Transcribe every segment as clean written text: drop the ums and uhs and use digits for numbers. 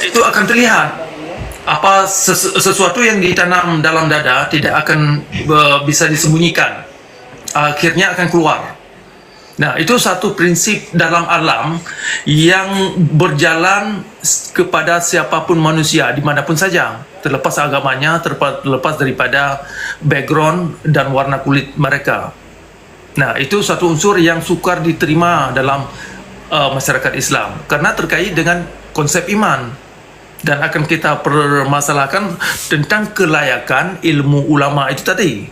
itu akan terlihat. Apa sesuatu yang ditanam dalam dada tidak akan bisa disembunyikan, akhirnya akan keluar. Nah, itu satu prinsip dalam alam yang berjalan kepada siapapun manusia dimanapun saja, terlepas agamanya, terlepas daripada background dan warna kulit mereka. Nah, itu satu unsur yang sukar diterima dalam masyarakat Islam karena terkait dengan konsep iman, dan akan kita permasalahkan tentang kelayakan ilmu ulama itu tadi.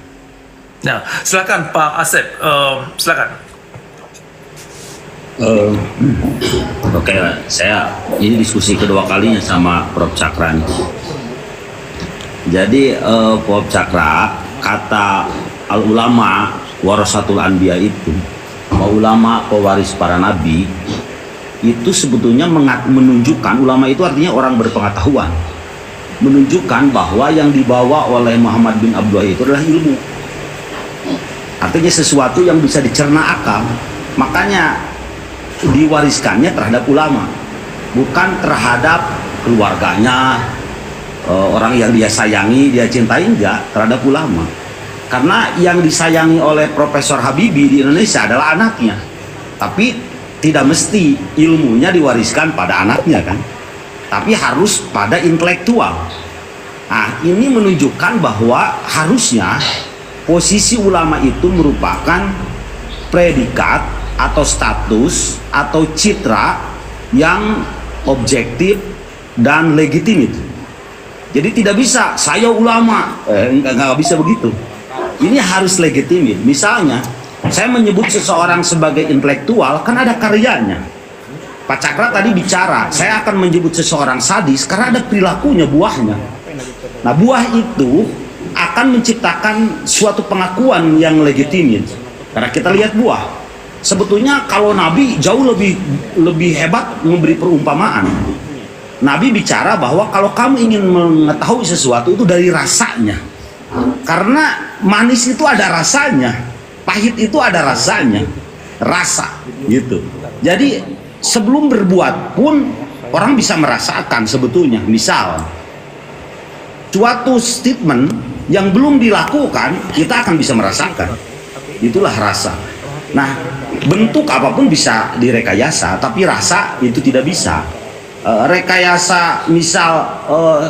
Nah, silakan Pak Asep, silakan. Oke, saya ini diskusi kedua kalinya sama Prof. Cakra nih. Jadi Prof. Cakra, kata al-ulama warasatul anbiya itu, ulama pewaris para nabi, itu sebetulnya menunjukkan, ulama itu artinya orang berpengetahuan, menunjukkan bahwa yang dibawa oleh Muhammad bin Abdullah itu adalah ilmu, artinya sesuatu yang bisa dicerna akal. Makanya diwariskannya terhadap ulama, bukan terhadap keluarganya, orang yang dia sayangi, dia cintai, enggak, terhadap ulama. Karena yang disayangi oleh Profesor Habibie di Indonesia adalah anaknya, tapi tidak mesti ilmunya diwariskan pada anaknya kan, tapi harus pada intelektual. Nah, ini menunjukkan bahwa harusnya posisi ulama itu merupakan predikat atau status atau citra yang objektif dan legitimit. Jadi tidak bisa saya ulama, nggak bisa begitu. Ini harus legitimit. Misalnya saya menyebut seseorang sebagai intelektual, kan ada karyanya. Pak Cakra tadi bicara, saya akan menyebut seseorang sadis karena ada perilakunya, buahnya. Nah, buah itu akan menciptakan suatu pengakuan yang legitimit. Karena kita lihat buah. Sebetulnya kalau Nabi jauh lebih hebat memberi perumpamaan. Nabi bicara bahwa kalau kamu ingin mengetahui sesuatu itu dari rasanya. Karena manis itu ada rasanya, pahit itu ada rasanya, rasa gitu. Jadi sebelum berbuat pun orang bisa merasakan sebetulnya. Misal suatu statement yang belum dilakukan, kita akan bisa merasakan. Itulah rasa. Nah, bentuk apapun bisa direkayasa, tapi rasa itu tidak bisa. Rekayasa misal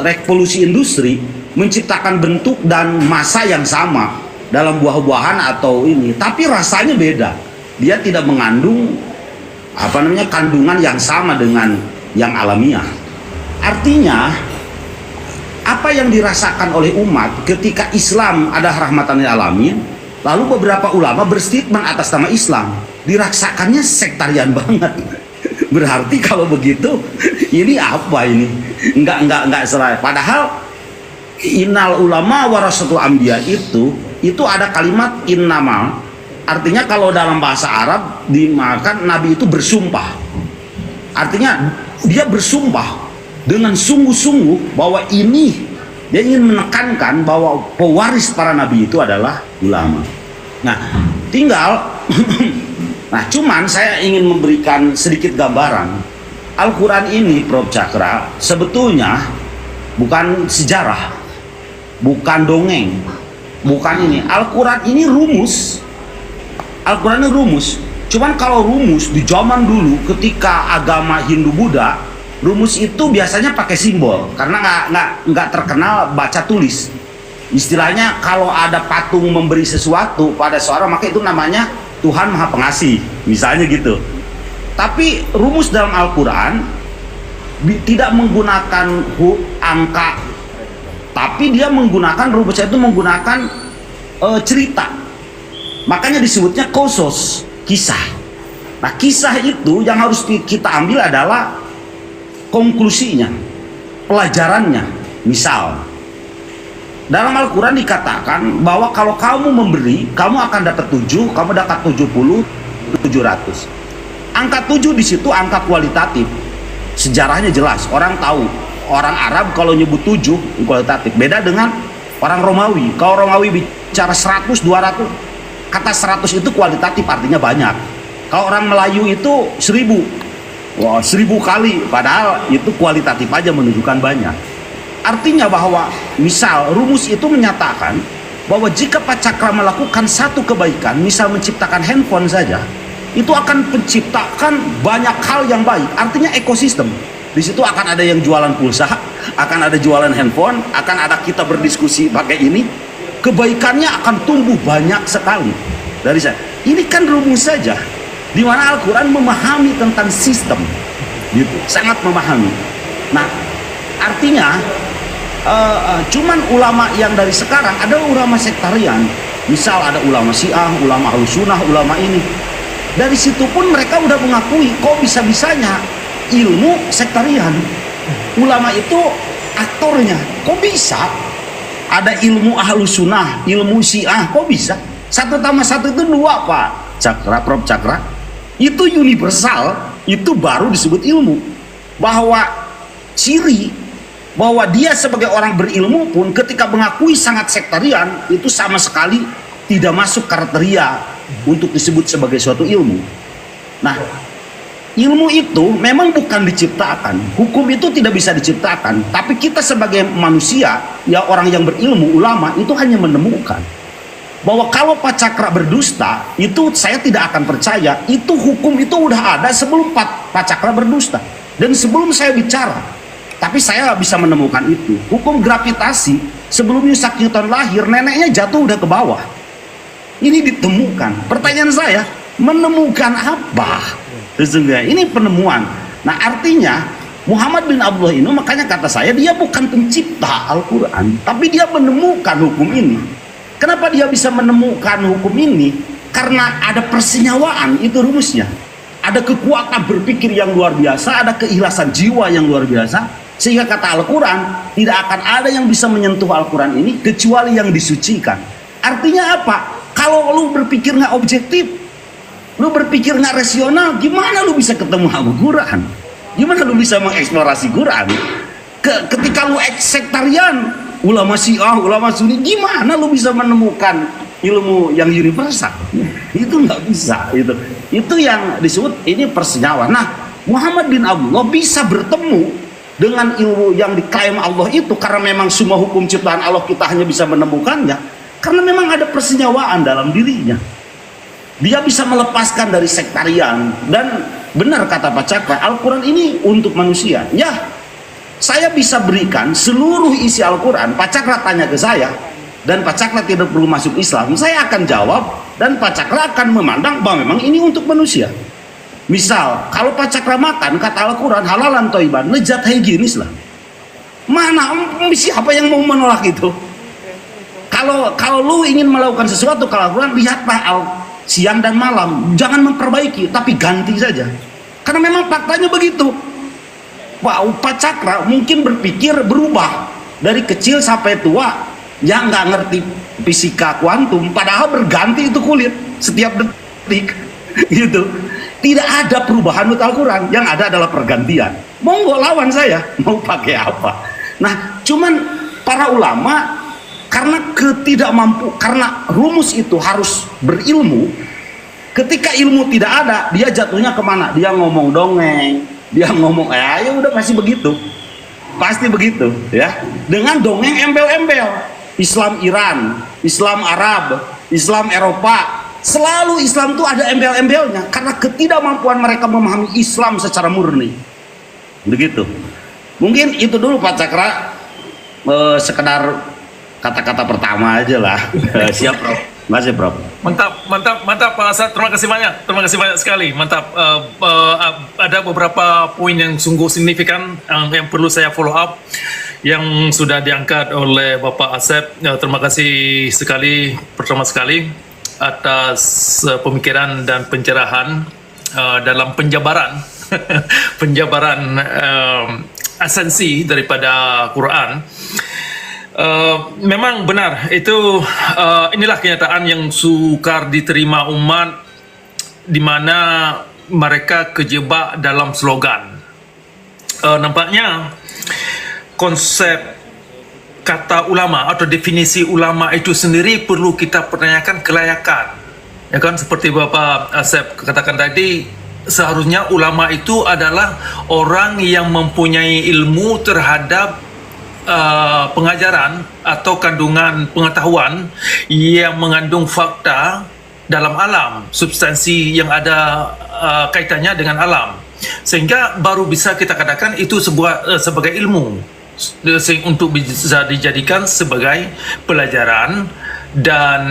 revolusi industri menciptakan bentuk dan massa yang sama dalam buah-buahan atau ini, tapi rasanya beda. Dia tidak mengandung kandungan yang sama dengan yang alamiah. Artinya apa yang dirasakan oleh umat ketika Islam ada rahmatan lil alamin, lalu beberapa ulama berstatement atas nama Islam, dirasakannya sektarian banget. Berarti kalau begitu ini apa ini? Enggak salah. Padahal innal ulama warasatul anbiya itu ada kalimat innama. Artinya kalau dalam bahasa Arab dimakan Nabi itu bersumpah. Artinya dia bersumpah dengan sungguh-sungguh bahwa ini dia ingin menekankan bahwa pewaris para nabi itu adalah ulama. Nah, tinggal nah, cuman saya ingin memberikan sedikit gambaran. Al-Quran ini, Prof. Cakra, sebetulnya bukan sejarah, bukan dongeng, bukan ini. Al-Quran ini rumus. Al-Quran ini rumus. Cuman kalau rumus di zaman dulu ketika agama Hindu-Buddha, rumus itu biasanya pakai simbol karena nggak terkenal baca tulis. Istilahnya kalau ada patung memberi sesuatu pada seorang, maka itu namanya Tuhan Maha Pengasih, misalnya gitu. Tapi rumus dalam Al-Quran tidak menggunakan angka, tapi dia menggunakan rumusnya itu menggunakan cerita. Makanya disebutnya kosos, kisah. Nah, kisah itu yang harus kita ambil adalah konklusinya, pelajarannya. Misal dalam Al-Quran dikatakan bahwa kalau kamu memberi, kamu akan dapat 7, kamu dapat 70, 700. Angka 7 di situ angka kualitatif. Sejarahnya jelas, orang tahu. Orang Arab kalau nyebut 7 kualitatif. Beda dengan orang Romawi. Kalau Romawi bicara 100, 200, kata 100 itu kualitatif, artinya banyak. Kalau orang Melayu itu 1000. Wah, 1000 kali, padahal itu kualitatif aja menunjukkan banyak. Artinya bahwa misal rumus itu menyatakan bahwa jika Pak Cakra melakukan satu kebaikan, misal menciptakan handphone saja, itu akan menciptakan banyak hal yang baik. Artinya ekosistem. Di situ akan ada yang jualan pulsa, akan ada jualan handphone, akan ada kita berdiskusi pakai ini. Kebaikannya akan tumbuh banyak sekali. Dari saya, ini kan rumus saja, di mana Al-Quran memahami tentang sistem, gitu, sangat memahami. Nah, artinya cuman ulama yang dari sekarang ada ulama sektarian, misal ada ulama Syiah, ulama Ahlussunnah, ulama ini. Dari situ pun mereka udah mengakui kok bisa-bisanya ilmu sektarian. Ulama itu aktornya, kok bisa? Ada ilmu Ahlussunnah, ilmu Syiah, kok bisa? 1+1 itu 2, Pak Cakra, Prof Cakra. Itu universal, itu baru disebut ilmu. Bahwa ciri bahwa dia sebagai orang berilmu pun ketika mengakui sangat sektarian, itu sama sekali tidak masuk kriteria untuk disebut sebagai suatu ilmu. Nah, ilmu itu memang bukan diciptakan, hukum itu tidak bisa diciptakan, tapi kita sebagai manusia, ya orang yang berilmu, ulama, itu hanya menemukan bahwa kalau Pak Cakra berdusta, itu saya tidak akan percaya. Itu hukum itu udah ada sebelum Pak Cakra berdusta dan sebelum saya bicara. Tapi saya bisa menemukan itu. Hukum gravitasi, sebelum Isaac Newton lahir, neneknya jatuh udah ke bawah. Ini ditemukan. Pertanyaan saya, menemukan apa? Sesungguhnya ini penemuan. Nah, artinya Muhammad bin Abdullah ini, makanya kata saya, dia bukan pencipta Al-Quran, tapi dia menemukan hukum ini. Kenapa dia bisa menemukan hukum ini? Karena ada persenyawaan, itu rumusnya. Ada kekuatan berpikir yang luar biasa, ada keikhlasan jiwa yang luar biasa, sehingga kata Al-Quran, tidak akan ada yang bisa menyentuh Al-Quran ini kecuali yang disucikan. Artinya apa? Kalau lu berpikir nggak objektif, lu berpikir nggak rasional, gimana lu bisa ketemu sama Quran? Gimana lu bisa mengeksplorasi Quran? Ketika lu sektarian, ulama Syiah, ulama Sunni, gimana lu bisa menemukan ilmu yang universal? Itu nggak bisa. Itu yang disebut ini persenyawaan. Nah, Muhammad bin Abdullah bisa bertemu dengan ilmu yang diklaim Allah itu karena memang semua hukum ciptaan Allah kita hanya bisa menemukannya karena memang ada persenyawaan dalam dirinya. Dia bisa melepaskan dari sektarian. Dan benar kata Pak Cakra, Al-Quran ini untuk manusia. Ya, saya bisa berikan seluruh isi Al-Quran. Pak Cakra tanya ke saya, dan Pak Cakra tidak perlu masuk Islam, saya akan jawab, dan Pak Cakra akan memandang bahwa memang ini untuk manusia. Misal, kalau Pak Cakra makan, kata Al-Quran, halalan toiban, lezat higienis lah. Mana, siapa yang mau menolak itu? Kalau lu ingin melakukan sesuatu, kalau Al-Quran, lihatlah siang dan malam. Jangan memperbaiki, tapi ganti saja. Karena memang faktanya begitu. Pak Cakra mungkin berpikir berubah. Dari kecil sampai tua, ya nggak ngerti fisika kuantum, padahal berganti itu kulit setiap detik. Gitu. Tidak ada perubahan menurut Al-Quran, yang ada adalah pergantian. Monggo lawan saya, mau pakai apa? Nah, cuman para ulama karena karena rumus itu harus berilmu. Ketika ilmu tidak ada, dia jatuhnya kemana? Dia ngomong dongeng, dia ngomong, ya udah pasti begitu, pasti begitu, ya. Dengan dongeng embel-embel, Islam Iran, Islam Arab, Islam Eropa. Selalu Islam itu ada embel-embelnya karena ketidakmampuan mereka memahami Islam secara murni. Begitu. Mungkin itu dulu Pak Cakra, sekedar kata-kata pertama aja lah. Siap, Prof. Masih, Prof. Mantap Pak Asad. Terima kasih banyak sekali. Mantap. Ada beberapa poin yang sungguh signifikan yang perlu saya follow up yang sudah diangkat oleh Bapak Asep. Terima kasih sekali, pertama sekali atas pemikiran dan pencerahan dalam penjabaran esensi daripada Quran. Memang benar itu, inilah kenyataan yang sukar diterima umat, di mana mereka kejebak dalam slogan. Nampaknya konsep kata ulama atau definisi ulama itu sendiri perlu kita pertanyakan kelayakan, ya kan? Seperti Bapak Asep katakan tadi, seharusnya ulama itu adalah orang yang mempunyai ilmu terhadap pengajaran atau kandungan pengetahuan yang mengandung fakta dalam alam, substansi yang ada kaitannya dengan alam, sehingga baru bisa kita katakan itu sebagai ilmu untuk bisa dijadikan sebagai pelajaran dan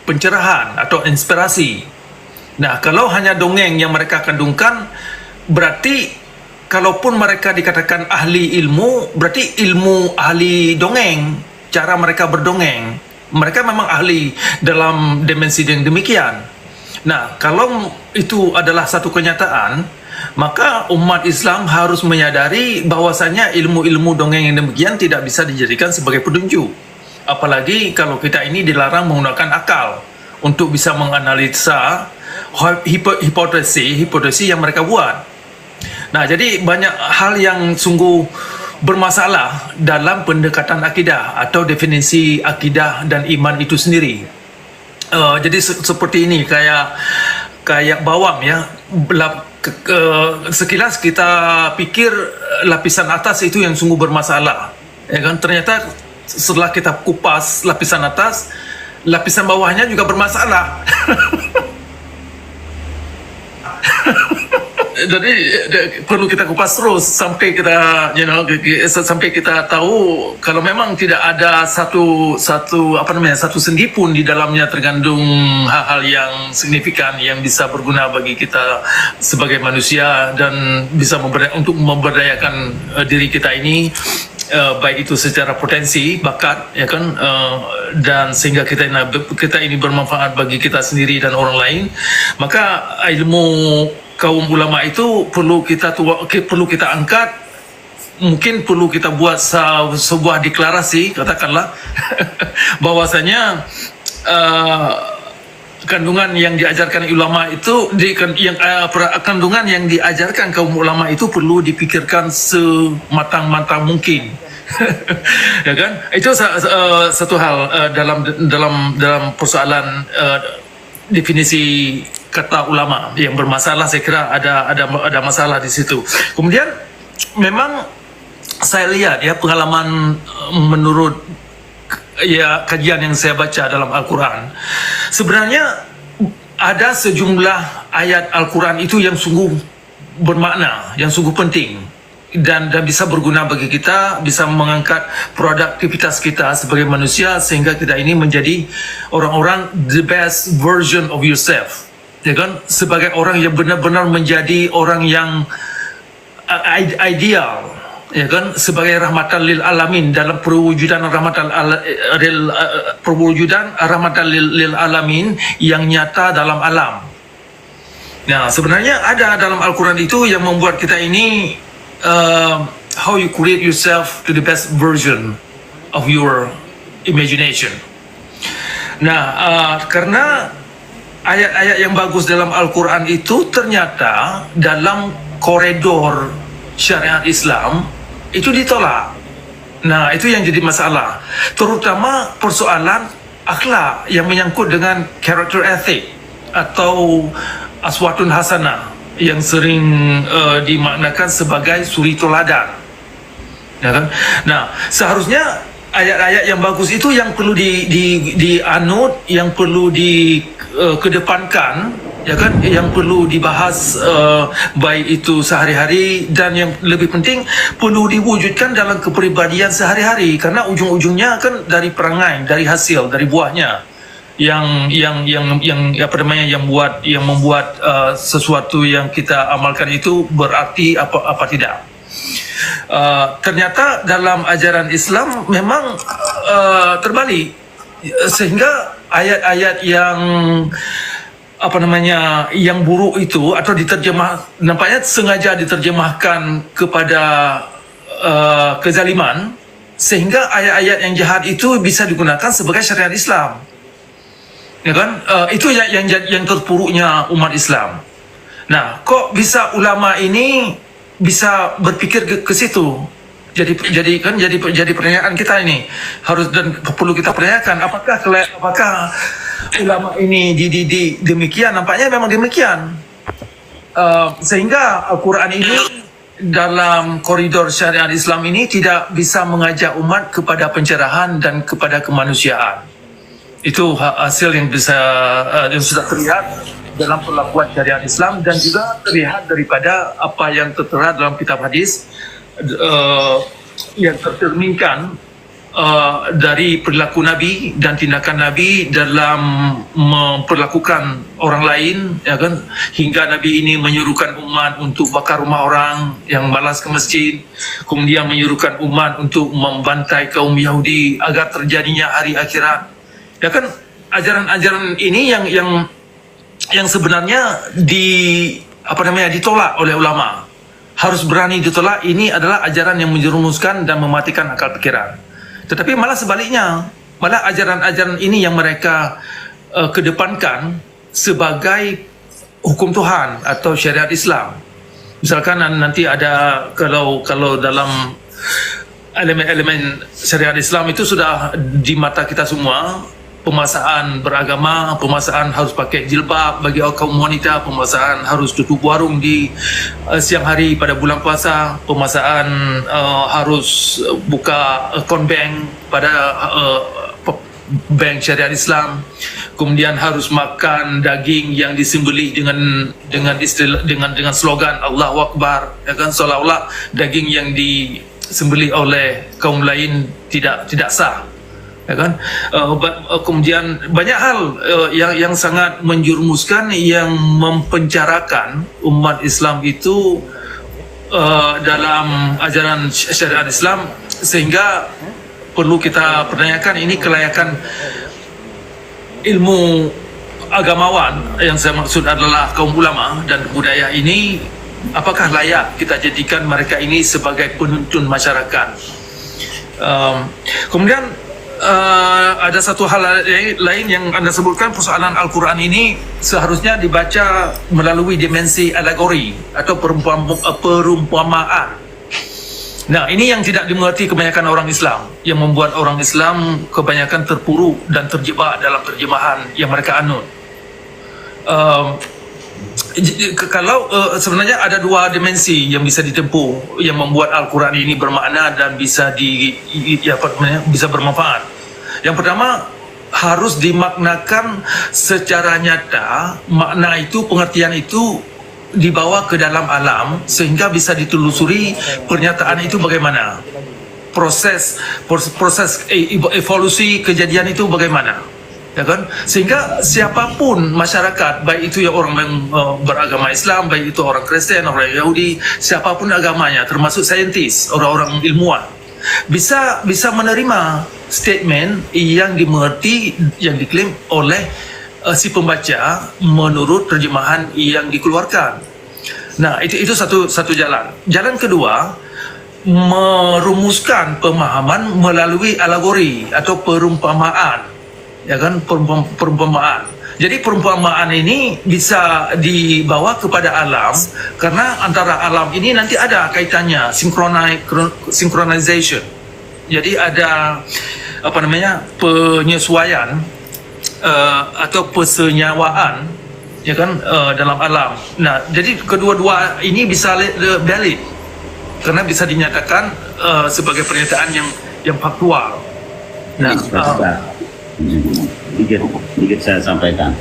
pencerahan atau inspirasi. Nah, kalau hanya dongeng yang mereka kandungkan, berarti kalaupun mereka dikatakan ahli ilmu, berarti ilmu ahli dongeng, cara mereka berdongeng, mereka memang ahli dalam dimensi yang demikian. Nah, kalau itu adalah satu kenyataan, maka umat Islam harus menyadari bahwasanya ilmu-ilmu dongeng yang demikian tidak bisa dijadikan sebagai petunjuk. Apalagi kalau kita ini dilarang menggunakan akal untuk bisa menganalisa hipotesis yang mereka buat. Nah, jadi banyak hal yang sungguh bermasalah dalam pendekatan akidah atau definisi akidah dan iman itu sendiri. Jadi seperti ini, kayak bawang ya. Sekilas kita pikir lapisan atas itu yang sungguh bermasalah, ya kan? Ternyata setelah kita kupas lapisan atas, lapisan bawahnya juga bermasalah. Jadi perlu kita kupas terus sampai kita sampai kita tahu kalau memang tidak ada satu sendi pun di dalamnya terkandung hal-hal yang signifikan yang bisa berguna bagi kita sebagai manusia dan bisa untuk memberdayakan diri kita ini, baik itu secara potensi, bakat, ya kan, dan sehingga kita ini bermanfaat bagi kita sendiri dan orang lain. Maka ilmu kaum ulama itu perlu kita angkat, mungkin perlu kita buat sebuah deklarasi, katakanlah bahwasanya kandungan yang diajarkan ulama itu kandungan yang diajarkan kaum ulama itu perlu dipikirkan sematang-matang mungkin. Ya kan, itu satu hal dalam persoalan definisi kata ulama yang bermasalah. Saya kira ada masalah di situ. Kemudian memang saya lihat ya, pengalaman menurut ya kajian yang saya baca dalam Al-Quran, sebenarnya ada sejumlah ayat Al-Quran itu yang sungguh bermakna, yang sungguh penting dan bisa berguna bagi kita, bisa mengangkat produktivitas kita sebagai manusia sehingga kita ini menjadi orang-orang the best version of yourself, ya kan, sebagai orang yang benar-benar menjadi orang yang ideal, ya kan, sebagai rahmatan lil alamin dalam perwujudan rahmatan lil alamin yang nyata dalam alam. Nah, sebenarnya ada dalam Al-Quran itu yang membuat kita ini how you create yourself to the best version of your imagination. Nah, karena ayat-ayat yang bagus dalam Al-Quran itu ternyata dalam koridor syariat Islam itu ditolak. Nah, itu yang jadi masalah, terutama persoalan akhlak yang menyangkut dengan character ethic atau aswatun hasanah yang sering dimaknakan sebagai suri toladan, ya kan? Nah, seharusnya ayat-ayat yang bagus itu yang perlu dianut, yang perlu dikedepankan, ya kan, yang perlu dibahas baik itu sehari-hari, dan yang lebih penting perlu diwujudkan dalam kepribadian sehari-hari, karena ujung-ujungnya kan dari perangai, dari hasil, dari buahnya yang membuat sesuatu yang kita amalkan itu berarti apa tidak. Ternyata dalam ajaran Islam memang terbalik, sehingga ayat-ayat yang yang buruk itu atau nampaknya sengaja diterjemahkan kepada kezaliman, sehingga ayat-ayat yang jahat itu bisa digunakan sebagai syariat Islam, ya kan? Itu yang terpuruknya umat Islam. Nah, kok bisa ulama ini bisa berpikir ke situ? Jadi pertanyaan kita ini harus dan perlu kita pertanyakan, apakah ulama ini dididik demikian? Nampaknya memang demikian. Sehingga Al-Quran ini dalam koridor syariat Islam ini tidak bisa mengajak umat kepada pencerahan dan kepada kemanusiaan. Itu hasil yang bisa yang sudah terlihat dalam perlakuan syariat Islam, dan juga terlihat daripada apa yang tertera dalam kitab hadis yang tercerminkan dari perilaku Nabi dan tindakan Nabi dalam memperlakukan orang lain, ya kan, hingga Nabi ini menyuruhkan umat untuk bakar rumah orang yang malas ke masjid, kemudian menyuruhkan umat untuk membantai kaum Yahudi agar terjadinya hari akhirat, ya kan. Ajaran-ajaran ini yang sebenarnya ditolak oleh ulama, harus berani ditolak. Ini adalah ajaran yang menjerumuskan dan mematikan akal pikiran. Tetapi malah sebaliknya, malah ajaran-ajaran ini yang mereka kedepankan sebagai hukum Tuhan atau syariat Islam. Misalkan nanti ada, kalau dalam elemen-elemen syariat Islam itu sudah di mata kita semua, pemaksaan beragama, pemaksaan harus pakai jilbab bagi kaum wanita, pemaksaan harus tutup warung di siang hari pada bulan puasa, pemaksaan harus buka account bank pada bank syariat Islam, kemudian harus makan daging yang disembelih dengan slogan Allahu Akbar, ya kan, seolah-olah daging yang disembelih oleh kaum lain tidak sah, ya kan. Kemudian banyak hal yang sangat menjerumuskan, yang mempenjarakan umat Islam itu dalam ajaran syariat Islam, sehingga perlu kita pertanyakan ini kelayakan ilmu agamawan, yang saya maksud adalah kaum ulama dan budaya ini, apakah layak kita jadikan mereka ini sebagai penuntun masyarakat. Kemudian ada satu hal lain yang Anda sebutkan, persoalan Al-Quran ini seharusnya dibaca melalui dimensi alegori atau perumpamaan. Nah, ini yang tidak dimengerti kebanyakan orang Islam, yang membuat orang Islam kebanyakan terpuruk dan terjebak dalam terjemahan yang mereka anut. Kalau sebenarnya ada dua dimensi yang bisa ditempuh yang membuat Al-Quran ini bermakna dan bisa bisa bermanfaat. Yang pertama, harus dimaknakan secara nyata, makna itu, pengertian itu dibawa ke dalam alam sehingga bisa ditelusuri pernyataan itu bagaimana, proses evolusi kejadian itu bagaimana, ya kan, sehingga siapapun masyarakat, baik itu yang orang yang beragama Islam, baik itu orang Kristen, orang Yahudi, siapapun agamanya, termasuk saintis, orang-orang ilmuwan, bisa menerima statement yang dimengerti, yang diklaim oleh si pembaca menurut terjemahan yang dikeluarkan. Nah, itu satu jalan. Jalan kedua, merumuskan pemahaman melalui alegori atau perumpamaan, ya kan, perumpamaan. Jadi perumpamaan ini bisa dibawa kepada alam, karena antara alam ini nanti ada kaitannya, synchronization. Jadi ada penyesuaian atau persenyawaan, ya kan, dalam alam. Nah, jadi kedua-dua ini bisa valid karena bisa dinyatakan sebagai pernyataan yang faktual. Nah, sedikit saya sampaikan.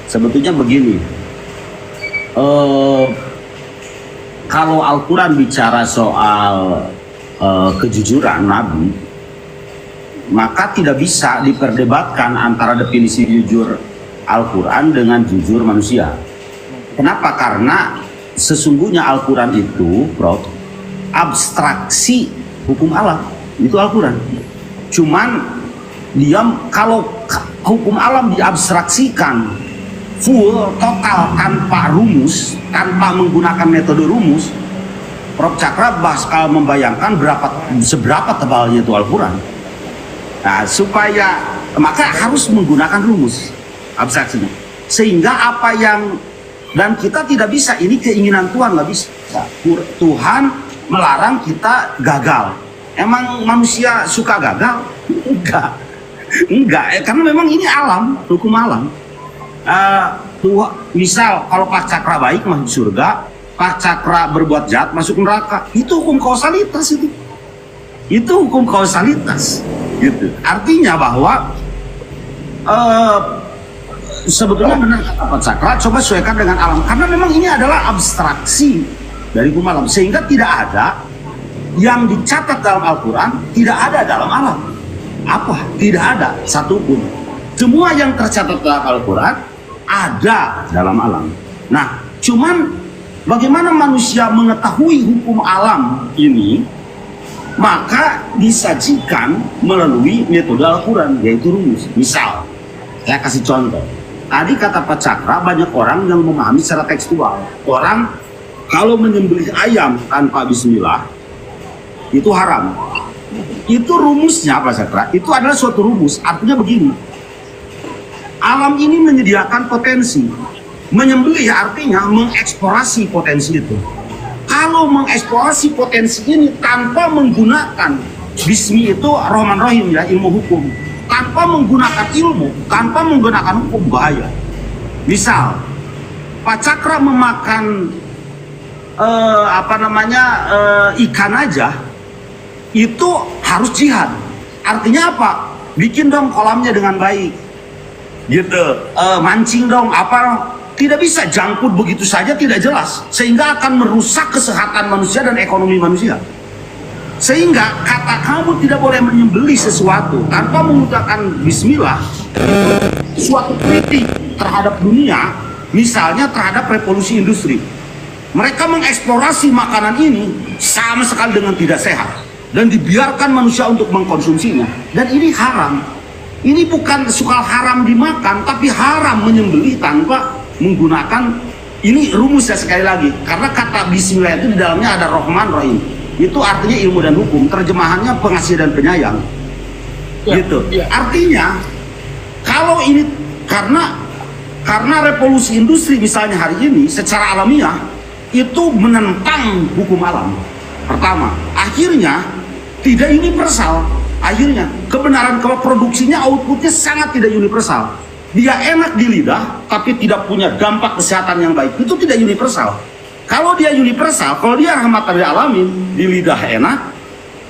Sebetulnya begini, kalau Al-Quran bicara soal kejujuran Nabi, maka tidak bisa diperdebatkan antara definisi jujur Al-Quran dengan jujur manusia. Kenapa? Karena sesungguhnya Al-Quran itu, Prof, abstraksi hukum alam. Itu Al-Quran. Cuman dia, kalau hukum alam diabstraksikan full, total, tanpa rumus, tanpa menggunakan metode rumus, Prof Cakra bakal membayangkan seberapa tebalnya itu Al-Quran. Nah, maka harus menggunakan rumus abstraksinya, sehingga apa yang, dan kita tidak bisa, ini keinginan Tuhan, nggak bisa. Tuhan melarang kita gagal. Emang manusia suka gagal? Enggak, karena memang ini alam, hukum alam. Tuhan, misal kalau Pak Cakra baik masuk surga, Pak Cakra berbuat jahat masuk neraka. Itu hukum kausalitas itu. Itu hukum kausalitas. Gitu. Artinya bahwa sebetulnya benar kata Pak Cakra, coba sesuaikan dengan alam. Karena memang ini adalah abstraksi dari hukum alam. Sehingga tidak ada yang dicatat dalam Al-Quran, tidak ada dalam alam. Apa? Tidak ada satupun. Semua yang tercatat dalam Al-Quran ada dalam alam. Nah, cuman bagaimana manusia mengetahui hukum alam ini, maka disajikan melalui metode Al-Quran, yaitu rumus. Misal, saya kasih contoh. Tadi kata Pak Cakra, banyak orang yang memahami secara tekstual. Orang kalau menyembelih ayam tanpa bismillah, itu haram. Itu rumusnya Pak Cakra, itu adalah suatu rumus. Artinya begini, alam ini menyediakan potensi. Menyembelih artinya mengeksplorasi potensi itu. Kalau mengeksplorasi potensi ini tanpa menggunakan bismi itu Rahman Rahim ya, ilmu hukum, tanpa menggunakan ilmu, tanpa menggunakan hukum, bahaya. Misal Pak Cakra memakan ikan aja itu harus jihad. Artinya apa? Bikin dong kolamnya dengan baik, gitu. Mancing dong apa. Tidak bisa jangkut begitu saja, tidak jelas, sehingga akan merusak kesehatan manusia dan ekonomi manusia. Sehingga kata kamu tidak boleh menyembelih sesuatu tanpa menggunakan bismillah, suatu kritik terhadap dunia, misalnya terhadap revolusi industri. Mereka mengeksplorasi makanan ini sama sekali dengan tidak sehat dan dibiarkan manusia untuk mengkonsumsinya, dan ini haram. Ini bukan soal haram dimakan, tapi haram menyembelih tanpa menggunakan, ini rumusnya sekali lagi, karena kata bismillah itu di dalamnya ada Rahman Rahim, itu artinya ilmu dan hukum, terjemahannya pengasih dan penyayang, gitu. Artinya kalau ini karena revolusi industri misalnya hari ini secara alamiah itu menentang hukum alam. Pertama, akhirnya tidak universal. Akhirnya kebenaran kalau produksinya outputnya sangat tidak universal. Dia enak di lidah tapi tidak punya dampak kesehatan yang baik, itu tidak universal. Kalau dia universal, kalau dia rahmatan lil alamin, di lidah enak,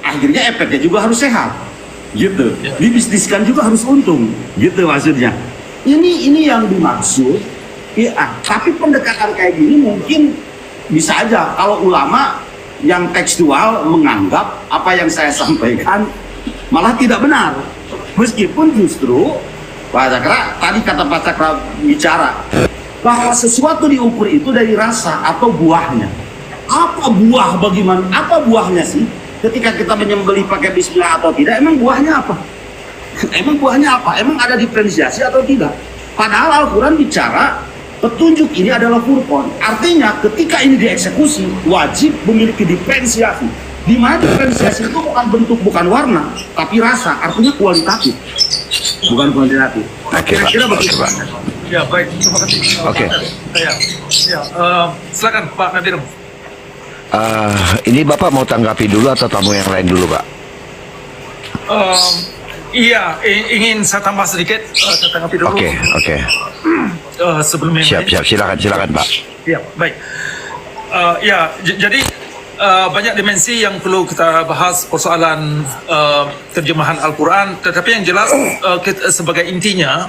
akhirnya efeknya juga harus sehat, gitu. Dibisniskan juga harus untung, gitu maksudnya. Ini yang dimaksud. Ya, tapi pendekatan kayak gini mungkin bisa aja kalau ulama yang tekstual menganggap apa yang saya sampaikan malah tidak benar, meskipun justru Pak Cakra, tadi kata Pak Cakra bicara bahwa sesuatu diukur itu dari rasa atau buahnya. Apa buah bagaimana? Apa buahnya sih? Ketika kita menyembelih pakai bismillah atau tidak, emang buahnya apa? Emang buahnya apa? Emang ada diferensiasi atau tidak? Padahal Al-Quran bicara petunjuk ini adalah furqan. Artinya ketika ini dieksekusi wajib memiliki diferensiasi. Di mana diferensiasi itu bukan bentuk, bukan warna, tapi rasa. Artinya kualitatif, bukan kuantitatif. Kira-kira begitu. Ya baik, terima kasih. Oke. Silakan Pak Nadir. Ini Bapak mau tanggapi dulu atau tamu yang lain dulu, Pak? Iya, ingin saya tambah sedikit, saya tanggapi dulu. Oke. Sebelumnya. Siap. Silakan, Pak. Ya, baik. Jadi banyak dimensi yang perlu kita bahas persoalan terjemahan Al-Quran, tetapi yang jelas sebagai intinya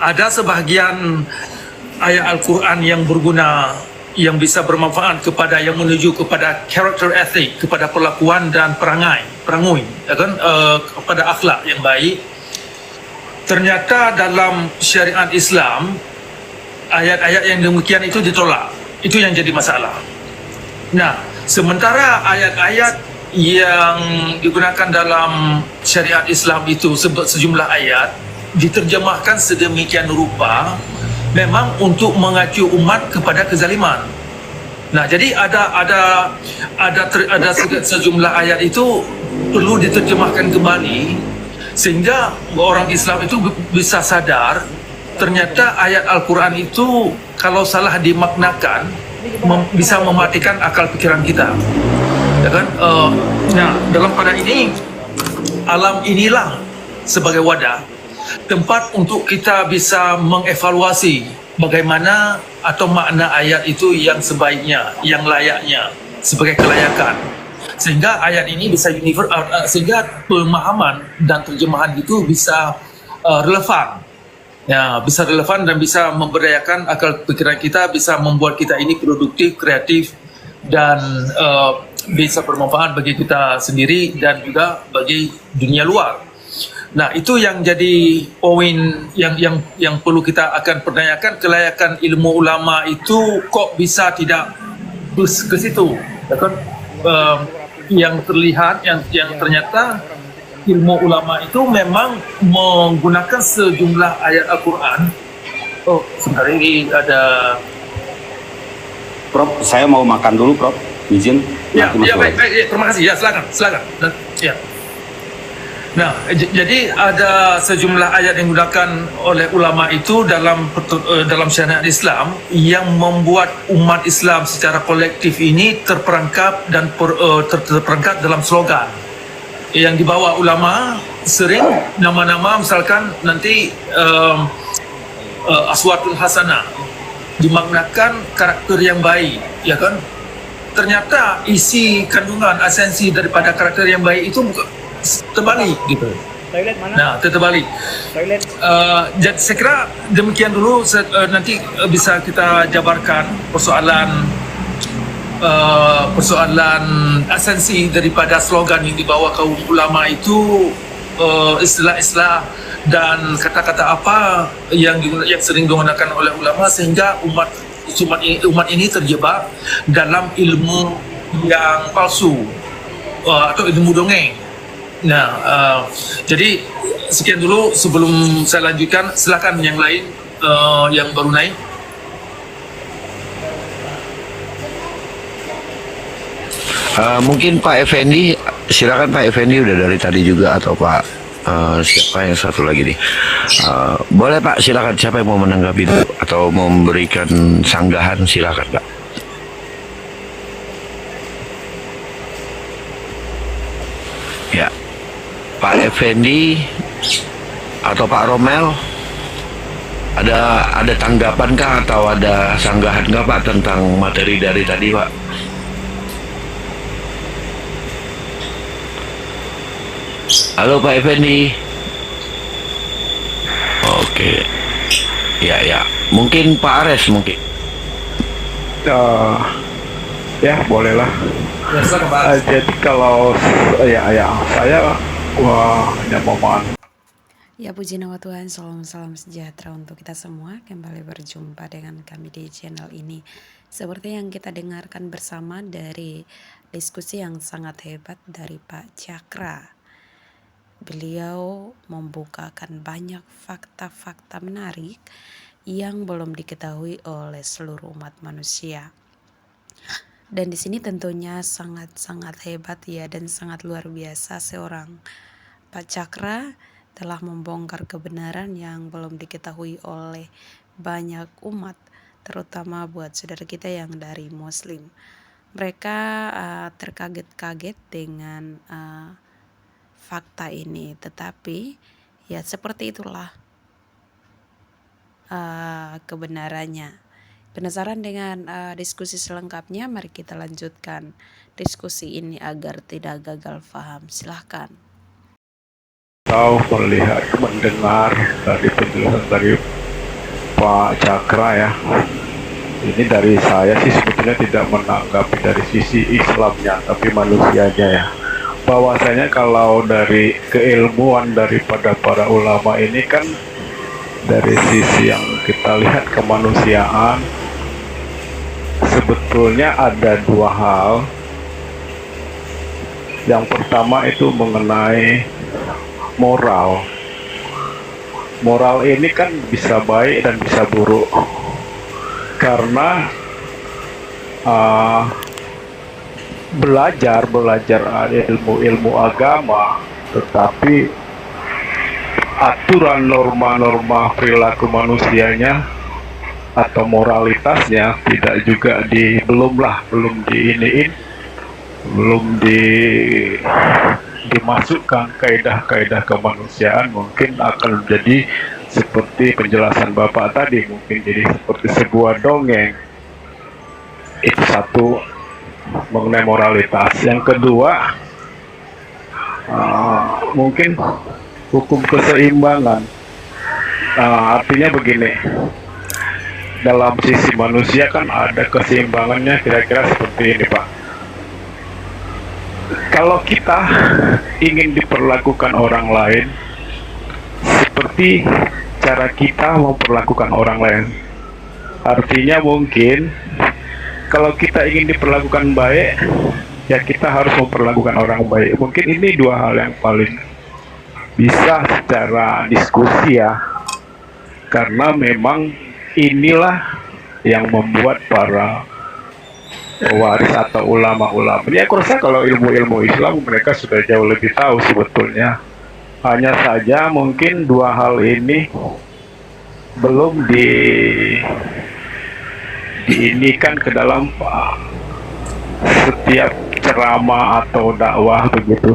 ada sebahagian ayat Al-Quran yang berguna, yang bisa bermanfaat kepada yang menuju kepada karakter etik, kepada perlakuan dan perangai, ya kan, kepada akhlak yang baik. Ternyata dalam syariat Islam ayat-ayat yang demikian itu ditolak. Itu yang jadi masalah. Nah, sementara ayat-ayat yang digunakan dalam syariat Islam itu sejumlah ayat diterjemahkan sedemikian rupa memang untuk mengacu umat kepada kezaliman. Nah, jadi ada sejumlah ayat itu perlu diterjemahkan kembali sehingga orang Islam itu bisa sadar ternyata ayat Al-Quran itu kalau salah dimaknakan bisa mematikan akal pikiran kita, ya kan? Nah, dalam pada ini alam inilah sebagai wadah, tempat untuk kita bisa mengevaluasi bagaimana atau makna ayat itu yang sebaiknya, yang layaknya, sebagai kelayakan. Sehingga ayat ini bisa sehingga pemahaman dan terjemahan itu bisa relevan. Ya, bisa relevan dan bisa memberdayakan akal pikiran kita, bisa membuat kita ini produktif, kreatif, dan bisa bermanfaat bagi kita sendiri dan juga bagi dunia luar. Nah, itu yang jadi poin yang perlu kita akan pertanyakan, kelayakan ilmu ulama itu kok bisa tidak ke situ, ya kan? Yang terlihat, yang ternyata ilmu ulama itu memang menggunakan sejumlah ayat Al-Quran. Oh, sebentar, ini ada. Prof, saya mau makan dulu, Prof. Izin. Ya, nanti ya masuk baik, lagi. baik, silakan, silakan. Ya. Nah, jadi ada sejumlah ayat yang digunakan oleh ulama itu dalam syariat Islam yang membuat umat Islam secara kolektif ini terperangkap dan terperangkap dalam slogan yang dibawa ulama. Sering nama-nama misalkan nanti aswatul hasanah dimaknakan karakter yang baik, ya kan? Ternyata isi kandungan esensi daripada karakter yang baik itu terbalik gitu. Nah, terbalik. Jadi saya kira demikian dulu. Nanti bisa kita jabarkan persoalan esensi daripada slogan yang dibawa kaum ulama itu, istilah-istilah dan kata-kata apa yang sering digunakan oleh ulama sehingga umat ini terjebak dalam ilmu yang palsu atau ilmu dongeng. Nah, jadi sekian dulu sebelum saya lanjutkan. Silakan yang lain yang baru naik. Mungkin Pak Effendi, silakan Pak Effendi, udah dari tadi juga, atau Pak siapa yang satu lagi nih? Boleh Pak, silakan, siapa yang mau menanggapi itu atau memberikan sanggahan, silakan Pak. Ya, Pak Effendi atau Pak Romel, ada tanggapan kah atau ada sanggahan kah Pak tentang materi dari tadi Pak? Halo Pak Effendi. Oke. Ya. Mungkin Pak Ares mungkin. Ya, bolehlah. Ya, silakan Pak. Jadi kalau saya hanya mohon. Ya, puji nama Tuhan, salam sejahtera untuk kita semua. Kembali berjumpa dengan kami di channel ini. Seperti yang kita dengarkan bersama dari diskusi yang sangat hebat dari Pak Cakra. Beliau membukakan banyak fakta-fakta menarik yang belum diketahui oleh seluruh umat manusia. Dan di sini tentunya sangat-sangat hebat ya, dan sangat luar biasa seorang Pak Cakra telah membongkar kebenaran yang belum diketahui oleh banyak umat, terutama buat saudara kita yang dari Muslim. Mereka terkaget-kaget dengan fakta ini, tetapi ya seperti itulah kebenarannya. Penasaran dengan diskusi selengkapnya? Mari kita lanjutkan diskusi ini agar tidak gagal paham. Silahkan. Tahu, melihat, mendengar dari penjelasan dari Pak Cakra ya. Ini dari saya sih sebetulnya tidak menanggapi dari sisi Islamnya, tapi manusianya ya. Bahwasanya kalau dari keilmuan daripada para ulama ini kan dari sisi yang kita lihat kemanusiaan, sebetulnya ada dua hal. Yang pertama itu mengenai moral. Moral ini kan bisa baik dan bisa buruk, karena belajar ilmu agama, tetapi aturan norma-norma perilaku manusianya atau moralitasnya tidak juga belum dimasukkan kaidah-kaidah kemanusiaan, mungkin akan menjadi seperti penjelasan Bapak tadi, mungkin jadi seperti sebuah dongeng. Itu satu, mengenai moralitas. Yang kedua, mungkin hukum keseimbangan. Artinya begini, dalam sisi manusia kan ada keseimbangannya, kira-kira seperti ini Pak. Kalau kita ingin diperlakukan orang lain seperti cara kita memperlakukan orang lain, artinya mungkin kalau kita ingin diperlakukan baik, ya kita harus memperlakukan orang baik. Mungkin ini dua hal yang paling bisa secara diskusi ya, karena memang inilah yang membuat para pewaris atau ulama-ulama. Ya aku rasa kalau ilmu-ilmu Islam mereka sudah jauh lebih tahu sebetulnya. Hanya saja mungkin dua hal ini belum diinikan ke dalam setiap ceramah atau dakwah begitu.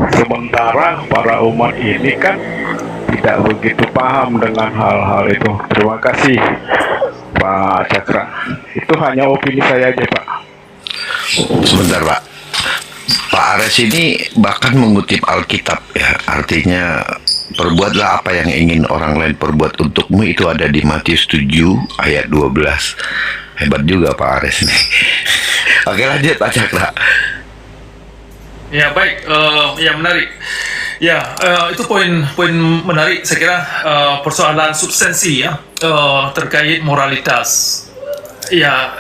Sementara para umat ini kan tidak begitu paham dengan hal-hal itu. Terima kasih Pak Cakra. Itu hanya opini saya aja Pak. Sebentar Pak. Pak Ares ini bahkan mengutip Alkitab ya, artinya perbuatlah apa yang ingin orang lain perbuat untukmu, itu ada di Matius 7 ayat 12. Hebat juga Pak Ares ini. Oke, lanjut Pak Cakra. Ya baik, yang menarik. Ya, itu poin menarik. Saya kira persoalan substansi ya, terkait moralitas. Ya,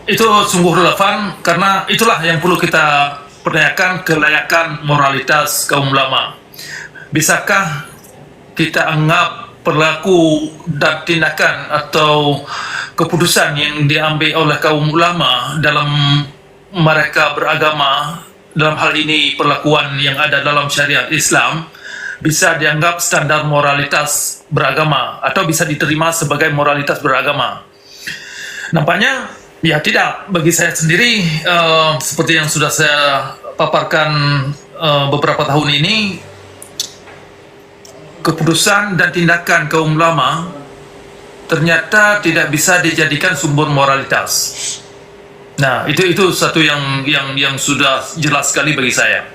itu sungguh relevan karena itulah yang perlu kita pertanyakan, kelayakan moralitas kaum ulama. Bisakah kita anggap perilaku dan tindakan atau keputusan yang diambil oleh kaum ulama dalam mereka beragama, dalam hal ini perlakuan yang ada dalam syariat Islam, bisa dianggap standar moralitas beragama atau bisa diterima sebagai moralitas beragama? Nampaknya ya tidak. Bagi saya sendiri, seperti yang sudah saya paparkan beberapa tahun ini, keputusan dan tindakan kaum ulama ternyata tidak bisa dijadikan sumber moralitas. Nah, itu satu yang sudah jelas sekali bagi saya.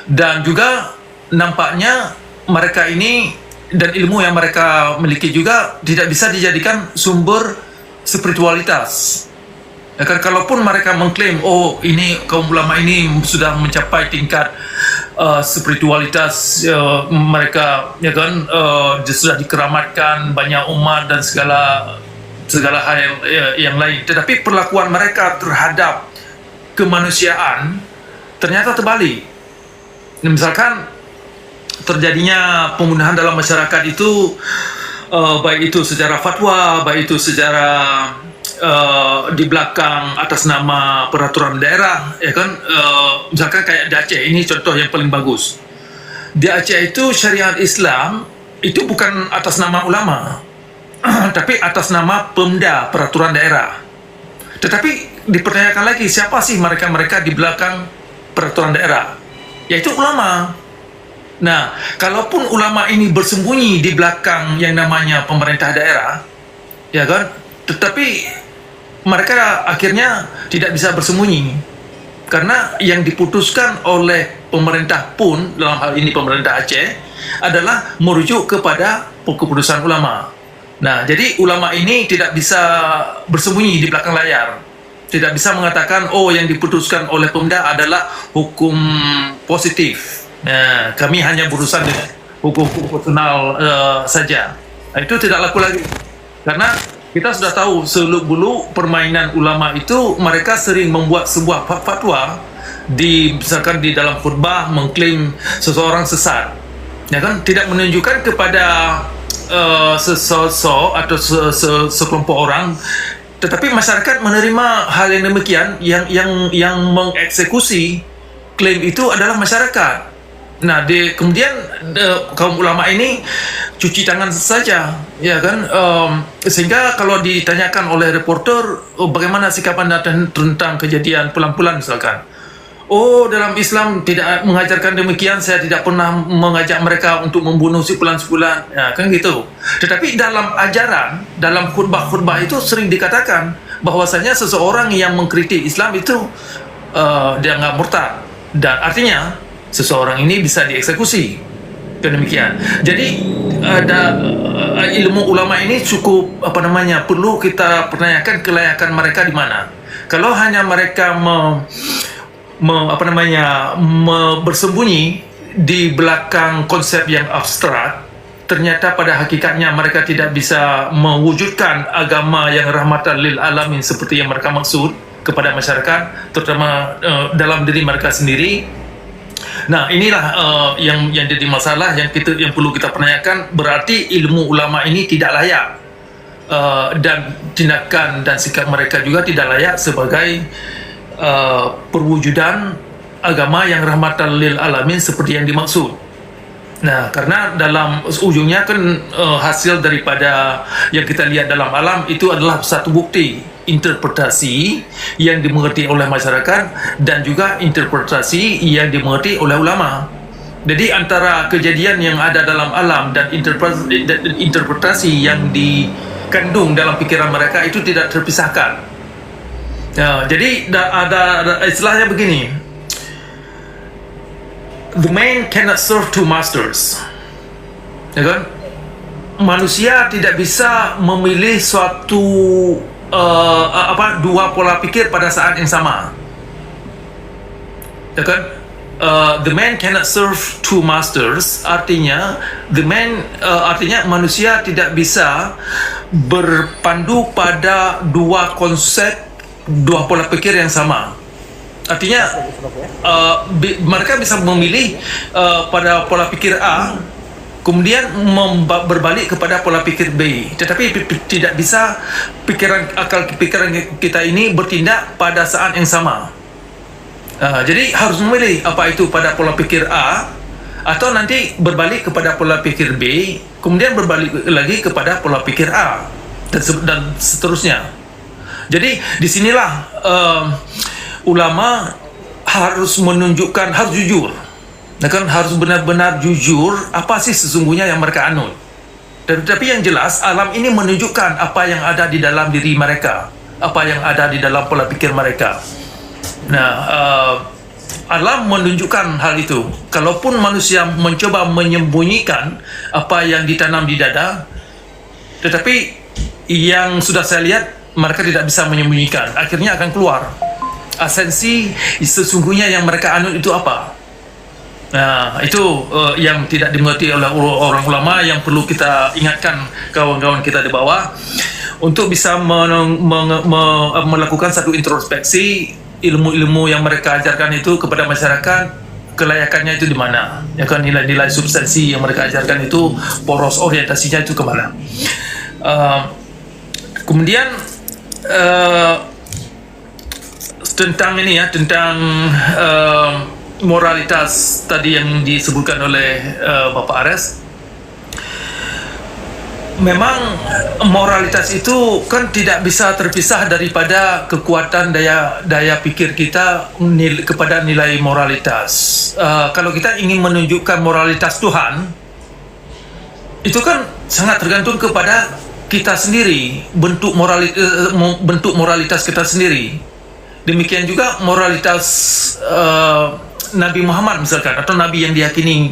Dan juga nampaknya mereka ini dan ilmu yang mereka miliki juga tidak bisa dijadikan sumber spiritualitas. Ya kan, kalaupun mereka mengklaim, oh ini kaum ulama ini sudah mencapai tingkat spiritualitas, mereka ya kan sudah dikeramatkan banyak umat dan segala hal yang lain, tetapi perlakuan mereka terhadap kemanusiaan ternyata terbalik. Misalkan terjadinya pembunuhan dalam masyarakat itu, baik itu secara fatwa, baik itu secara di belakang atas nama peraturan daerah, ya kan, misalkan kayak di Aceh, ini contoh yang paling bagus. Di Aceh itu syariat Islam itu bukan atas nama ulama, tapi atas nama Pemda, peraturan daerah. Tetapi dipertanyakan lagi, siapa sih mereka di belakang peraturan daerah? Yaitu ulama. Nah, kalaupun ulama ini bersembunyi di belakang yang namanya pemerintah daerah, ya kan, tetapi mereka akhirnya tidak bisa bersembunyi karena yang diputuskan oleh pemerintah pun, dalam hal ini pemerintah Aceh, adalah merujuk kepada keputusan ulama. Nah, jadi ulama ini tidak bisa bersembunyi di belakang layar, tidak bisa mengatakan, oh yang diputuskan oleh Pemda adalah hukum positif. Nah, kami hanya berurusan dengan hukum proporsional saja. Nah, itu tidak laku lagi karena kita sudah tahu seluk-beluk permainan ulama itu, mereka sering membuat sebuah fatwa misalkan di dalam khutbah mengklaim seseorang sesat, ya kan, tidak menunjukkan kepada sesosok atau sekelompok orang, tetapi masyarakat menerima hal yang demikian, yang mengeksekusi klaim itu adalah masyarakat. Nah, kemudian kaum ulama ini cuci tangan saja, ya kan, sehingga kalau ditanyakan oleh reporter, bagaimana sikap Anda tentang kejadian pulang-pulang misalkan, oh dalam Islam tidak mengajarkan demikian, saya tidak pernah mengajak mereka untuk membunuh sipulan-sipulan, ya, kan gitu. Tetapi dalam ajaran, dalam khutbah-khutbah itu sering dikatakan bahwasanya seseorang yang mengkritik Islam itu dianggap murtad, dan artinya seseorang ini bisa dieksekusi, kan demikian. Jadi ada ilmu ulama ini cukup perlu kita pertanyakan kelayakan mereka di mana. Kalau hanya mereka bersembunyi di belakang konsep yang abstrak, ternyata pada hakikatnya mereka tidak bisa mewujudkan agama yang rahmatan lil alamin seperti yang mereka maksud kepada masyarakat, terutama dalam diri mereka sendiri. Nah, inilah yang jadi masalah yang perlu kita pertanyakan. Berarti ilmu ulama ini tidak layak, dan tindakan dan sikap mereka juga tidak layak sebagai perwujudan agama yang rahmatan lil alamin seperti yang dimaksud. Nah, karena dalam ujungnya kan hasil daripada yang kita lihat dalam alam itu adalah satu bukti interpretasi yang dimengerti oleh masyarakat dan juga interpretasi yang dimengerti oleh ulama. Jadi antara kejadian yang ada dalam alam dan interpretasi yang dikandung dalam pikiran mereka itu tidak terpisahkan. Ya, jadi ada istilahnya begini, the man cannot serve two masters, ya kan? Manusia tidak bisa memilih suatu dua pola pikir pada saat yang sama, ya kan? The man cannot serve two masters, artinya artinya manusia tidak bisa berpandu pada dua konsep, dua pola pikir yang sama. Artinya mereka bisa memilih pada pola pikir A, kemudian berbalik kepada pola pikir B, tetapi tidak bisa akal pikiran kita ini bertindak pada saat yang sama. Jadi harus memilih apa itu pada pola pikir A, atau nanti berbalik kepada pola pikir B, kemudian berbalik lagi kepada pola pikir A, dan seterusnya. Jadi disinilah ulama harus menunjukkan, harus jujur, harus benar-benar jujur apa sih sesungguhnya yang mereka anut. Tetapi yang jelas alam ini menunjukkan apa yang ada di dalam diri mereka, apa yang ada di dalam pola pikir mereka. Nah, alam menunjukkan hal itu. Kalaupun manusia mencoba menyembunyikan apa yang ditanam di dada, tetapi yang sudah saya lihat mereka tidak bisa menyembunyikan, akhirnya akan keluar esensi sesungguhnya yang mereka anut itu apa. Nah, itu yang tidak dimengerti oleh orang ulama, yang perlu kita ingatkan kawan-kawan kita di bawah untuk bisa melakukan satu introspeksi ilmu-ilmu yang mereka ajarkan itu kepada masyarakat, kelayakannya itu di mana, ya kan, nilai-nilai substansi yang mereka ajarkan itu poros orientasinya itu kemana. Kemudian tentang ini ya, tentang moralitas tadi yang disebutkan oleh Bapak Ares. Memang moralitas itu kan tidak bisa terpisah daripada kekuatan daya pikir kita kepada nilai moralitas. Kalau kita ingin menunjukkan moralitas Tuhan, itu kan sangat tergantung kepada kita sendiri, bentuk moralitas kita sendiri. Demikian juga moralitas Nabi Muhammad misalkan, atau Nabi yang diyakini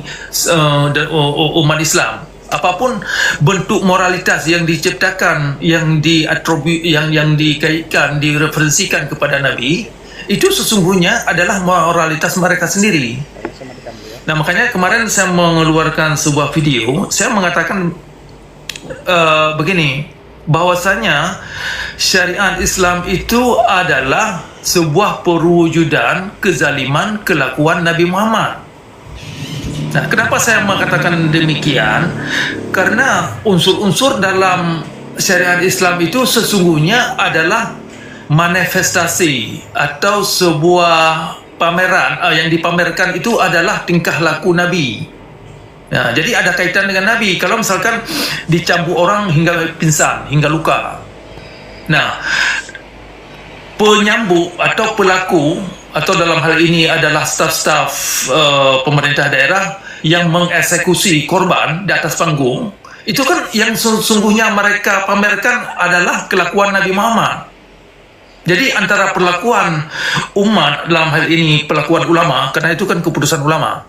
umat Islam. Apapun bentuk moralitas yang diciptakan, yang dikaitkan, direferensikan kepada Nabi, itu sesungguhnya adalah moralitas mereka sendiri. Nah, makanya kemarin saya mengeluarkan sebuah video, saya mengatakan begini, bahwasanya syariat Islam itu adalah sebuah perwujudan kezaliman kelakuan Nabi Muhammad. Nah, kenapa saya mengatakan demikian? Karena unsur-unsur dalam syariat Islam itu sesungguhnya adalah manifestasi atau sebuah pameran. Yang dipamerkan itu adalah tingkah laku Nabi. Nah, jadi ada kaitan dengan Nabi. Kalau misalkan dicambuk orang hingga pingsan, hingga luka. Nah, penyambuk atau pelaku atau dalam hal ini adalah staf-staf pemerintah daerah yang mengeksekusi korban di atas panggung, itu kan yang sesungguhnya mereka pamerkan adalah kelakuan Nabi Muhammad. Jadi antara perlakuan umat dalam hal ini perlakuan ulama, karena itu kan keputusan ulama.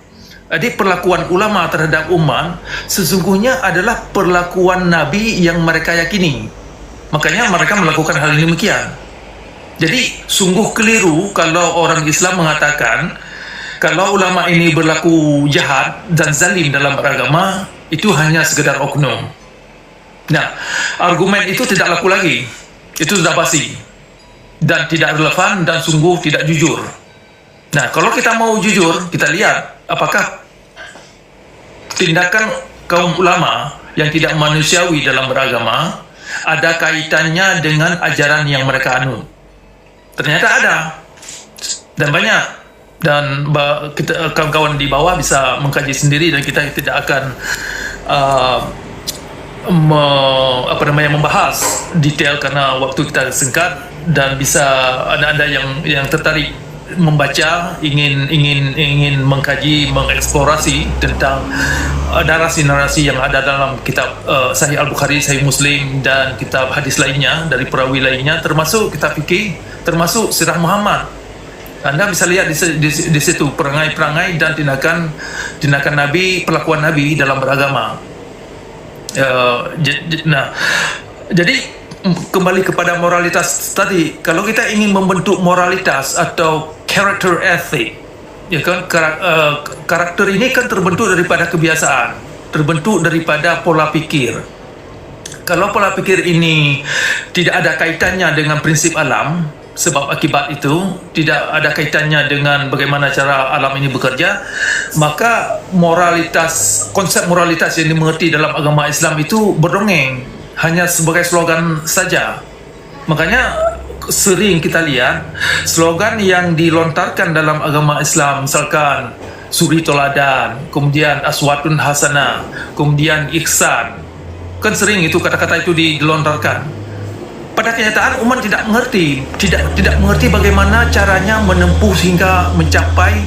Jadi perlakuan ulama terhadap umat sesungguhnya adalah perlakuan Nabi yang mereka yakini. Makanya mereka melakukan hal ini demikian. Jadi sungguh keliru kalau orang Islam mengatakan kalau ulama ini berlaku jahat dan zalim dalam beragama, itu hanya sekedar oknum. Nah, argumen itu tidak laku lagi. Itu sudah basi dan tidak relevan dan sungguh tidak jujur. Nah, kalau kita mau jujur, kita lihat apakah tindakan kaum ulama yang tidak manusiawi dalam beragama ada kaitannya dengan ajaran yang mereka anut. Ternyata ada, dan banyak, dan kawan-kawan di bawah bisa mengkaji sendiri, dan kita tidak akan membahas detail karena waktu kita singkat, dan bisa ada yang tertarik membaca, ingin mengkaji, mengeksplorasi tentang narasi-narasi yang ada dalam kitab Sahih Al-Bukhari, Sahih Muslim, dan kitab hadis lainnya dari perawi lainnya, termasuk kitab fikih, termasuk Sirah Muhammad. Anda bisa lihat di situ perangai-perangai dan tindakan Nabi, perlakuan Nabi dalam beragama. Jadi kembali kepada moralitas tadi, kalau kita ingin membentuk moralitas atau character ethic, ya kan, karakter ini kan terbentuk daripada kebiasaan, terbentuk daripada pola pikir. Kalau pola pikir ini tidak ada kaitannya dengan prinsip alam, sebab akibat itu tidak ada kaitannya dengan bagaimana cara alam ini bekerja, maka konsep moralitas yang dimengerti dalam agama Islam itu berdongeng, hanya sebagai slogan saja. Makanya sering kita lihat slogan yang dilontarkan dalam agama Islam, misalkan suri toladan, kemudian aswatun hasanah, kemudian ihsan, kan sering itu kata-kata itu dilontarkan. Pada kenyataan umat tidak mengerti bagaimana caranya menempuh hingga mencapai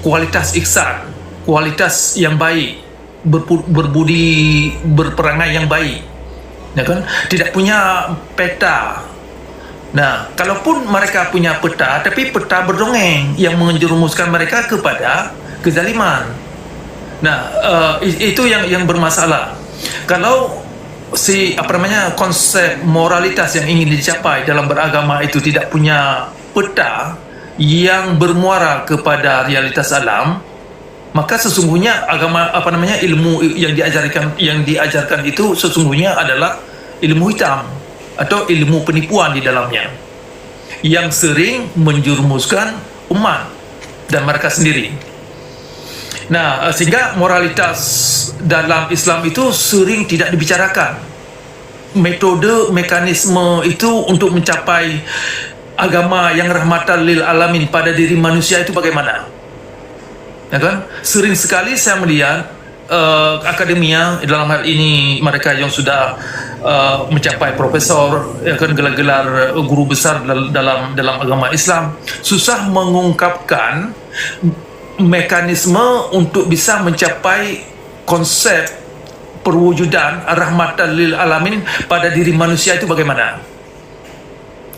kualitas ihsan, kualitas yang baik, berbudi, berperangai yang baik, ya kan? Tidak punya peta. Nah, kalaupun mereka punya peta, tapi peta berdongeng yang menjerumuskan mereka kepada kezaliman. Nah, itu yang bermasalah. Kalau konsep moralitas yang ingin dicapai dalam beragama itu tidak punya peta yang bermuara kepada realitas alam, maka sesungguhnya ilmu yang diajarkan itu sesungguhnya adalah ilmu hitam atau ilmu penipuan di dalamnya, yang sering menjerumuskan umat dan mereka sendiri. Nah, sehingga moralitas dalam Islam itu sering tidak dibicarakan. Metode, mekanisme itu untuk mencapai agama yang rahmatan lil alamin pada diri manusia itu bagaimana? Ya kan? Sering sekali saya melihat akademia, dalam hal ini mereka yang sudah mencapai profesor, ya kan, gelar-gelar guru besar dalam agama Islam, susah mengungkapkan mekanisme untuk bisa mencapai konsep perwujudan rahmatan lil alamin pada diri manusia itu bagaimana.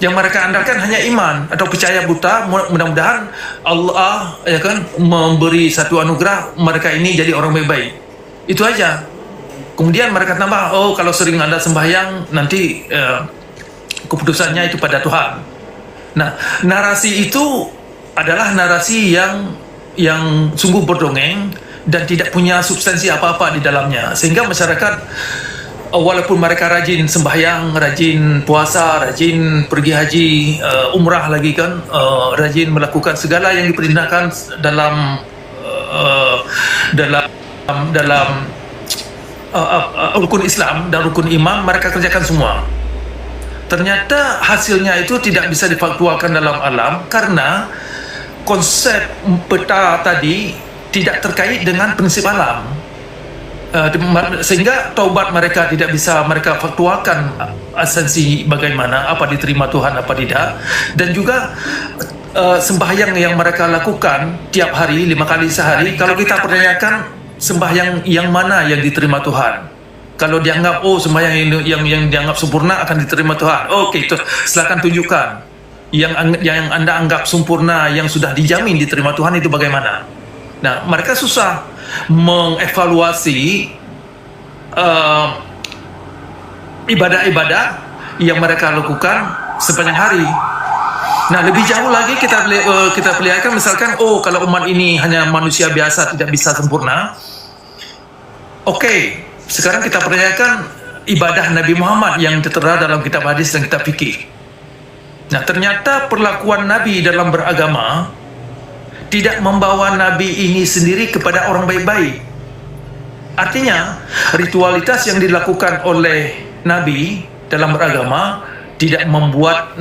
Yang mereka andalkan hanya iman atau percaya buta, mudah-mudahan Allah, ya kan, memberi satu anugerah mereka ini jadi orang baik. Itu aja. Kemudian mereka tambah, kalau sering Anda sembahyang nanti keputusannya itu pada Tuhan. Nah, narasi itu adalah narasi yang sungguh berdongeng dan tidak punya substansi apa-apa di dalamnya, sehingga masyarakat walaupun mereka rajin sembahyang, rajin puasa, rajin pergi haji, umrah lagi kan, rajin melakukan segala yang diperintahkan dalam rukun Islam dan rukun iman, mereka kerjakan semua. Ternyata hasilnya itu tidak bisa difaktualkan dalam alam karena konsep peta tadi tidak terkait dengan prinsip alam, sehingga taubat mereka tidak bisa mereka faktualkan esensi bagaimana apa diterima Tuhan apa tidak, dan juga sembahyang yang mereka lakukan tiap hari 5 kali sehari, kalau kita pertanyakan sembahyang yang mana yang diterima Tuhan, kalau dianggap sembahyang yang dianggap sempurna akan diterima Tuhan, oke, itu silakan tunjukkan yang Anda anggap sempurna, yang sudah dijamin diterima Tuhan itu bagaimana. Nah, mereka susah mengevaluasi ibadah-ibadah yang mereka lakukan sepanjang hari. Nah, lebih jauh lagi kita perlihatkan, misalkan kalau umat ini hanya manusia biasa, tidak bisa sempurna. Oke, sekarang kita perlihatkan ibadah Nabi Muhammad yang tertera dalam kitab hadis dan kitab fikih. Nah, ternyata perlakuan Nabi dalam beragama tidak membawa Nabi ini sendiri kepada orang baik-baik. Artinya, ritualitas yang dilakukan oleh Nabi dalam beragama tidak membuat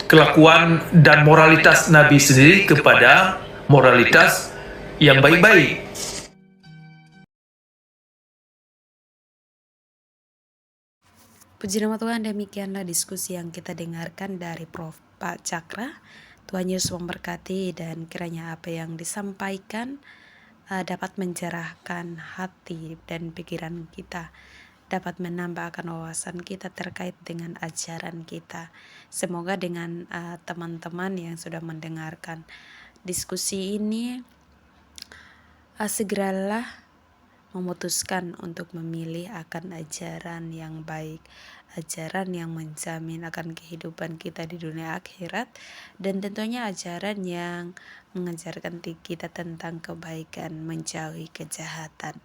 kelakuan dan moralitas Nabi sendiri kepada moralitas yang baik-baik. Puji nama Tuhan, demikianlah diskusi yang kita dengarkan dari Prof. Pak Cakra. Tuhan Yesus memberkati, dan kiranya apa yang disampaikan dapat mencerahkan hati dan pikiran kita, dapat menambahkan wawasan kita terkait dengan ajaran kita. Semoga dengan teman-teman yang sudah mendengarkan diskusi ini segeralah memutuskan untuk memilih akan ajaran yang baik, ajaran yang menjamin akan kehidupan kita di dunia akhirat, dan tentunya ajaran yang mengajarkan kita tentang kebaikan, menjauhi kejahatan.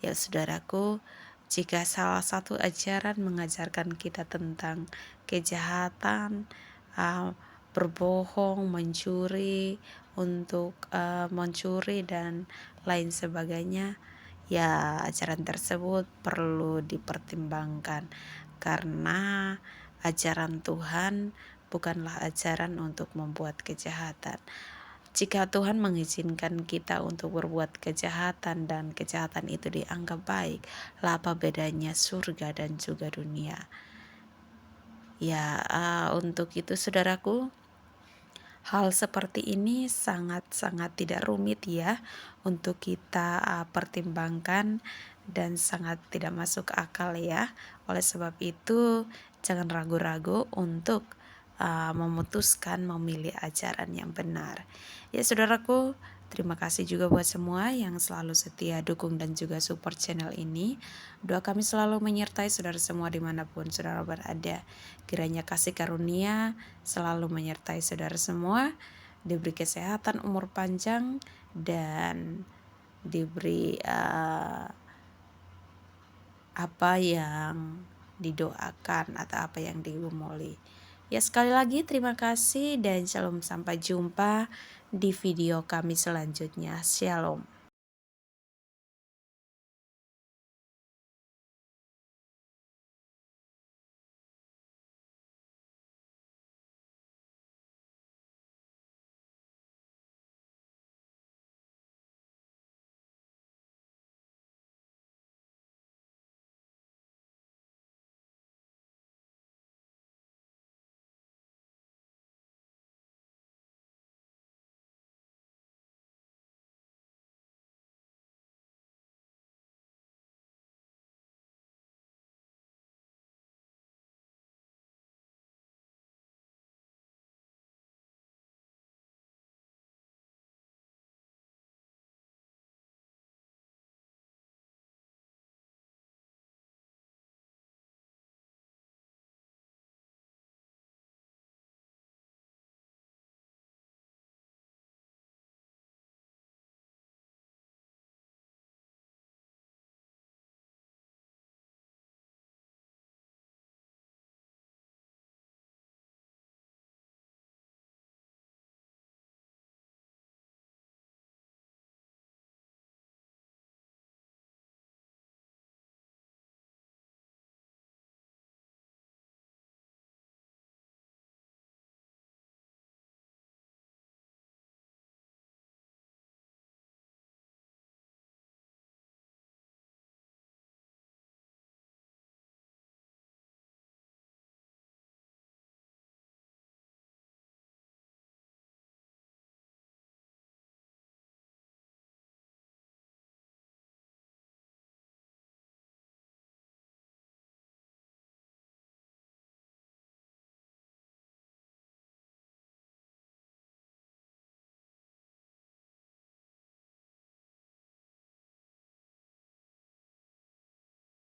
Ya saudaraku, jika salah satu ajaran mengajarkan kita tentang kejahatan, berbohong, mencuri, mencuri dan lain sebagainya, ya ajaran tersebut perlu dipertimbangkan, karena ajaran Tuhan bukanlah ajaran untuk membuat kejahatan. Jika Tuhan mengizinkan kita untuk berbuat kejahatan dan kejahatan itu dianggap baik, lah apa bedanya surga dan juga dunia? Ya, untuk itu saudaraku, hal seperti ini sangat-sangat tidak rumit ya untuk kita pertimbangkan, dan sangat tidak masuk akal ya. Oleh sebab itu, jangan ragu-ragu untuk memutuskan memilih ajaran yang benar. Ya saudaraku, terima kasih juga buat semua yang selalu setia dukung dan juga support channel ini. Doa kami selalu menyertai saudara semua dimanapun saudara berada. Kiranya kasih karunia selalu menyertai saudara semua, diberi kesehatan, umur panjang, dan diberi apa yang didoakan atau apa yang digumuli. Ya, sekali lagi terima kasih dan shalom, sampai jumpa di video kami selanjutnya. Shalom.